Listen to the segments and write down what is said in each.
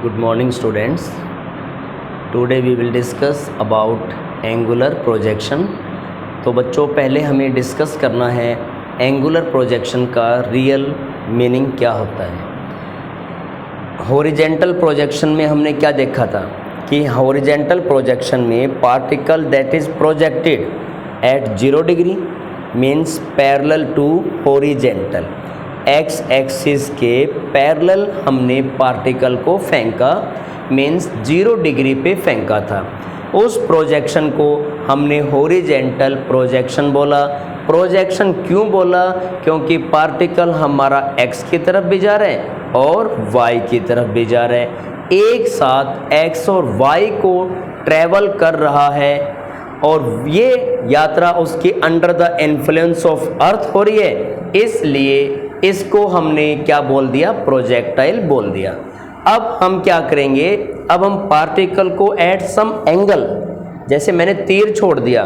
Good morning students. Today we will discuss about angular projection. तो बच्चों पहले हमें डिस्कस करना है एंगुलर प्रोजेक्शन का रियल मीनिंग क्या होता है। हॉरिजेंटल प्रोजेक्शन में हमने क्या देखा था कि हॉरिजेंटल प्रोजेक्शन में particle that is projected at 0 degree means parallel to horizontal, x axis के पैरेलल हमने पार्टिकल को फेंका, मीन्स 0 डिग्री पे फेंका था। उस प्रोजेक्शन को हमने हॉरिजेंटल प्रोजेक्शन बोला। प्रोजेक्शन क्यों बोला? क्योंकि पार्टिकल हमारा एक्स की तरफ भी जा रहे हैं और वाई की तरफ भी जा रहे हैं, एक साथ एक्स और वाई को ट्रैवल कर रहा है और ये यात्रा उसकी under the influence of earth हो रही है, इसलिए इसको हमने क्या बोल दिया? प्रोजेक्टाइल बोल दिया। अब हम क्या करेंगे? अब हम पार्टिकल को एट सम एंगल, जैसे मैंने तीर छोड़ दिया,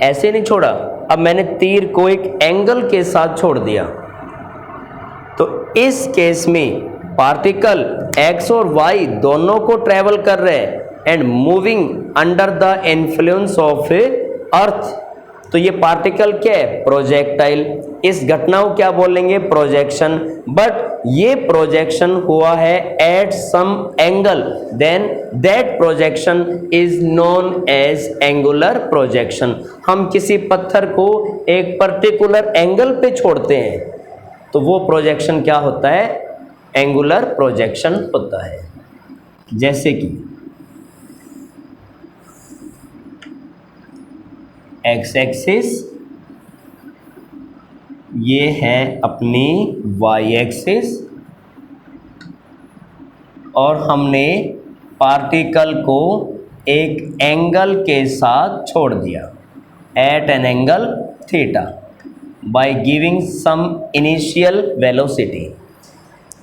ऐसे नहीं छोड़ा, अब मैंने तीर को एक एंगल के साथ छोड़ दिया, तो इस केस में पार्टिकल एक्स और वाई दोनों को ट्रेवल कर रहे हैं and moving under the influence of earth. तो ये पार्टिकल क्या है? प्रोजेक्टाइल। इस घटना को क्या बोलेंगे? प्रोजेक्शन। बट ये प्रोजेक्शन हुआ है at some angle, then that projection is known as angular projection. हम किसी पत्थर को एक पर्टिकुलर एंगल पे छोड़ते हैं तो वो प्रोजेक्शन क्या होता है? एंगुलर प्रोजेक्शन होता है। जैसे कि एक्स एक्सिस, ये है अपनी वाई एक्सिस, और हमने पार्टिकल को एक एंगल के साथ छोड़ दिया at an angle theta by giving some initial velocity.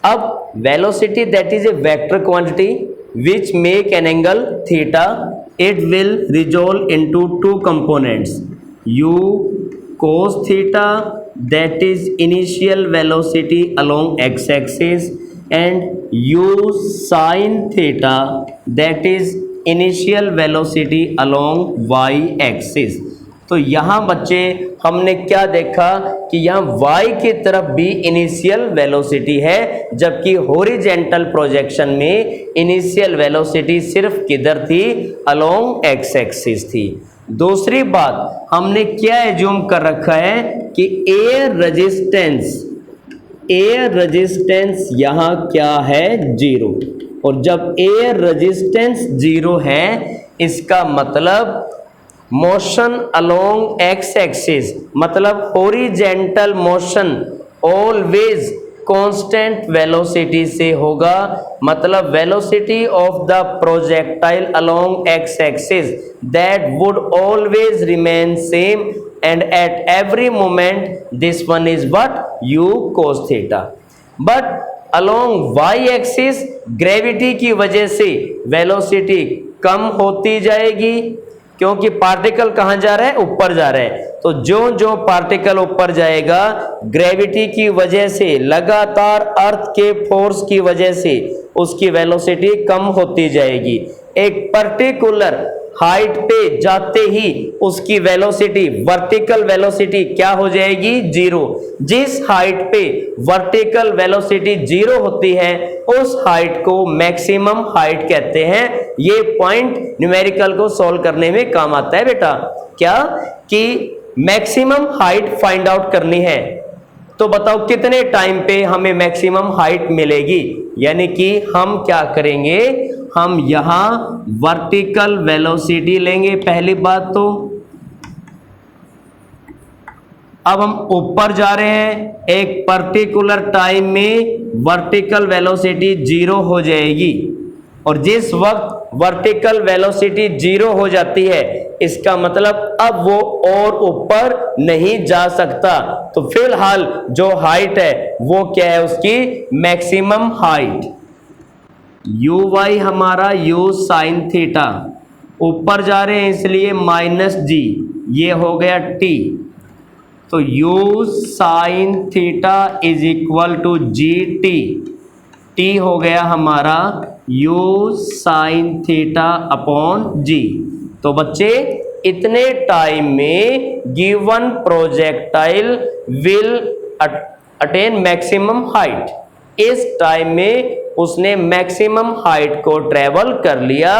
अब velocity that is a vector quantity which make an angle theta, it will resolve into two components, u cos theta that is initial velocity along x axis and u sin theta that is initial velocity along y axis। तो यहाँ बच्चे हमने क्या देखा कि यहाँ y की तरफ भी इनिशियल वेलोसिटी है, जबकि हॉरिजेंटल प्रोजेक्शन में इनिशियल वेलोसिटी सिर्फ किधर थी? अलोंग एक्स एक्सिस थी। दूसरी बात, हमने क्या एज्यूम कर रखा है कि एयर रेजिस्टेंस यहाँ क्या है? 0। और जब एयर रेजिस्टेंस 0 है, इसका मतलब मोशन अलोंग एक्स एक्सिस, मतलब horizontal motion always constant velocity से होगा, मतलब velocity of the projectile along x axis that would always remain same and at every moment this one is what? u cos theta. But along y axis gravity की वजह से velocity कम होती जाएगी, क्योंकि particle कहाँ जा रहा है? ऊपर जा रहा है। तो जो पार्टिकल ऊपर जाएगा, ग्रेविटी की वजह से, लगातार अर्थ के फोर्स की वजह से उसकी वेलोसिटी कम होती जाएगी। एक पर्टिकुलर हाइट पे जाते ही उसकी वेलोसिटी, वर्टिकल वेलोसिटी क्या हो जाएगी? 0। जिस हाइट पे वर्टिकल वेलोसिटी 0 होती है उस हाइट को मैक्सिमम हाइट कहते हैं। ये पॉइंट न्यूमेरिकल को सॉल्व करने में काम आता है बेटा। क्या? कि मैक्सिमम हाइट फाइंड आउट करनी है, तो बताओ कितने टाइम पे हमें मैक्सिमम हाइट मिलेगी? यानी कि हम क्या करेंगे? हम यहां वर्टिकल वेलोसिटी लेंगे पहली बात। तो अब हम ऊपर जा रहे हैं, एक पर्टिकुलर टाइम में वर्टिकल वेलोसिटी 0 हो जाएगी, और जिस वक्त वर्टिकल वेलोसिटी 0 हो जाती है, इसका मतलब अब वो और ऊपर नहीं जा सकता। तो फिलहाल जो हाइट है वो क्या है? उसकी मैक्सिमम हाइट u y हमारा u sin थीटा, ऊपर जा रहे हैं इसलिए -g, ये हो गया t। तो u sin theta is equal to g t, t हो गया हमारा u sine theta upon g. तो बच्चे इतने टाइम में given projectile will attain maximum height, इस टाइम में उसने मैक्सिमम हाइट को ट्रेवल कर लिया।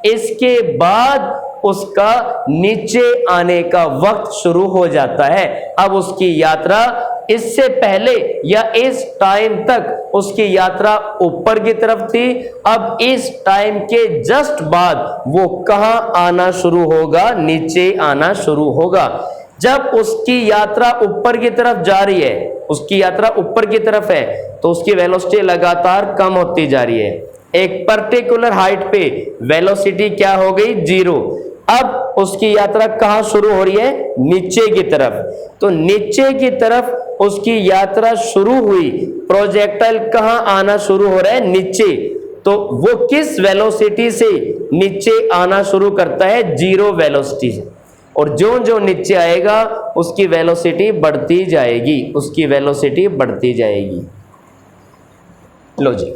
इसके बाद उसका नीचे आने का वक्त शुरू हो जाता है। अब उसकी यात्रा इससे पहले या इस टाइम तक उसकी यात्रा ऊपर की तरफ थी, अब इस टाइम के जस्ट बाद वो कहां आना शुरू होगा, नीचे आना शुरू होगा। जब उसकी यात्रा ऊपर की तरफ जा रही है, उसकी यात्रा ऊपर की तरफ है, तो उसकी वेलोसिटी लगातार कम होती जा रही है। एक पर्टिकुलर हाइट पे वेलोसिटी क्या हो गई, 0। अब उसकी यात्रा कहां शुरू हो रही है, नीचे की तरफ। तो नीचे की तरफ उसकी यात्रा शुरू हुई, प्रोजेक्टाइल कहां आना शुरू हो रहा है, नीचे। तो वो किस वेलोसिटी से नीचे आना शुरू करता है, 0 वेलोसिटी से। और जो जो नीचे आएगा उसकी वेलोसिटी बढ़ती जाएगी, उसकी वेलोसिटी बढ़ती जाएगी। लो जी,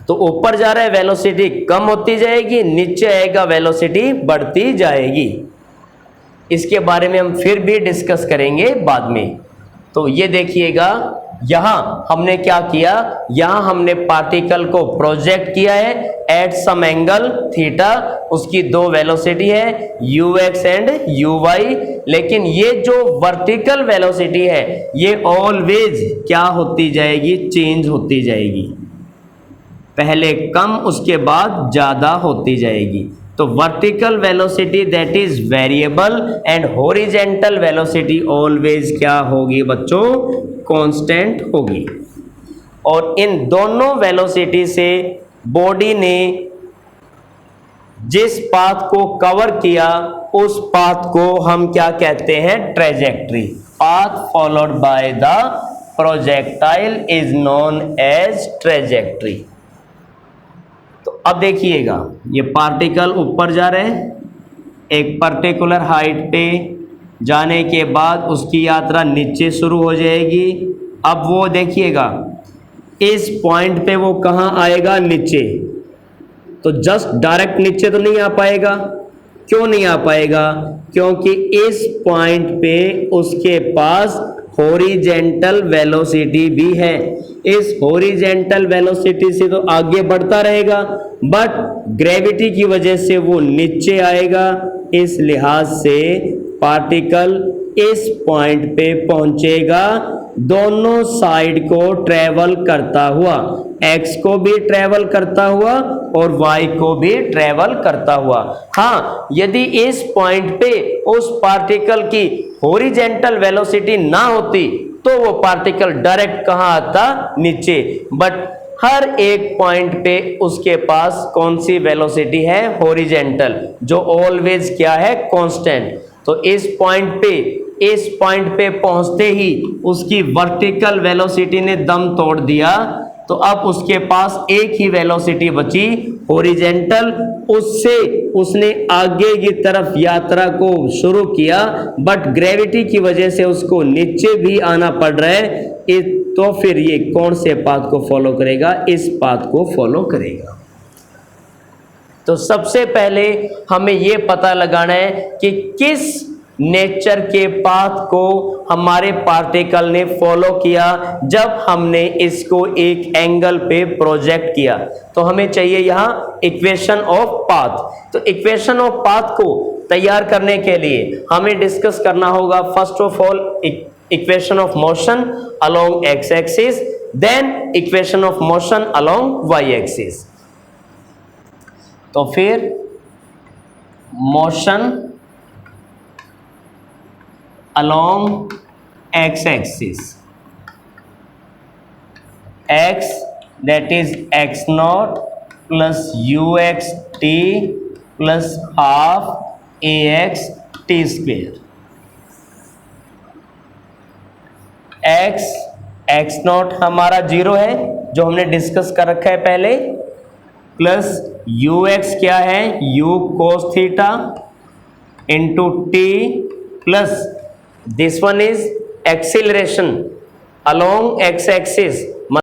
तो ऊपर जा रहा है वेलोसिटी कम होती जाएगी, नीचे आएगा वेलोसिटी बढ़ती जाएगी। इसके बारे में हम फिर भी डिस्कस करेंगे बाद में। तो ये देखिएगा, यहां हमने क्या किया, यहां हमने पार्टिकल को प्रोजेक्ट किया है एट सम एंगल थीटा। उसकी दो वेलोसिटी है ux एंड uy, लेकिन ये जो वर्टिकल वेलोसिटी है ये ऑलवेज क्या होती जाएगी, चेंज होती जाएगी। पहले कम उसके बाद ज्यादा होती जाएगी। तो vertical velocity that is variable and horizontal velocity always क्या होगी बच्चों, कांस्टेंट होगी। और इन दोनों वेलोसिटी से बॉडी ने जिस पाथ को कवर किया उस पाथ को हम क्या कहते हैं, trajectory. Path followed by the projectile is known as trajectory. तो अब देखिएगा, ये पार्टिकल ऊपर जा रहे हैं, एक पर्टिकुलर हाइट पे जाने के बाद उसकी यात्रा नीचे शुरू हो जाएगी। अब वो देखिएगा इस पॉइंट पे वो कहाँ आएगा, नीचे। तो जस्ट डायरेक्ट नीचे तो नहीं आ पाएगा। क्यों नहीं आ पाएगा, क्योंकि इस पॉइंट पे उसके पास हॉरिजेंटल वेलोसिटी भी है। इस हॉरिजेंटल वेलोसिटी से तो आगे बढ़ता रहेगा, बट ग्रेविटी की वजह से वो नीचे आएगा। इस लिहाज से पार्टिकल इस पॉइंट पे पहुंचेगा दोनों साइड को ट्रेवल करता हुआ, x को भी ट्रेवल करता हुआ और y को भी ट्रेवल करता हुआ। हाँ, यदि इस पॉइंट पे उस पार्टिकल की हॉरिजेंटल वेलोसिटी ना होती तो वो पार्टिकल डायरेक्ट कहाँ आता, नीचे। बट हर एक पॉइंट पे उसके पास कौन सी वेलोसिटी है, हॉरिजेंटल, जो ऑलवेज क्या है, कांस्टेंट। तो इस पॉइंट पे पहुंचते ही उसकी वर्टिकल वेलोसिटी ने दम तोड़ दिया। तो अब उसके पास एक ही वेलोसिटी बची, हॉरिजेंटल। उससे उसने आगे की तरफ यात्रा को शुरू किया, बट ग्रेविटी की वजह से उसको नीचे भी आना पड़ रहा है। तो फिर ये कौन से पाथ को फॉलो करेगा, इस पाथ को फॉलो करेगा। तो सबसे पहले हमें ये पता लगाना है कि किस नेचर के पाथ को हमारे पार्टिकल ने फॉलो किया जब हमने इसको एक एंगल पे प्रोजेक्ट किया। तो हमें चाहिए यहाँ इक्वेशन ऑफ पाथ। तो इक्वेशन ऑफ पाथ को तैयार करने के लिए हमें डिस्कस करना होगा first of all equation of motion along x axis, then equation of motion along y axis. तो फिर motion along x axis, x that is x naught plus uxt plus half ax t square। x not हमारा 0 है जो हमने discuss कर रखा है पहले, प्लस ux क्या है, u cos theta into t plus this one is acceleration along x axis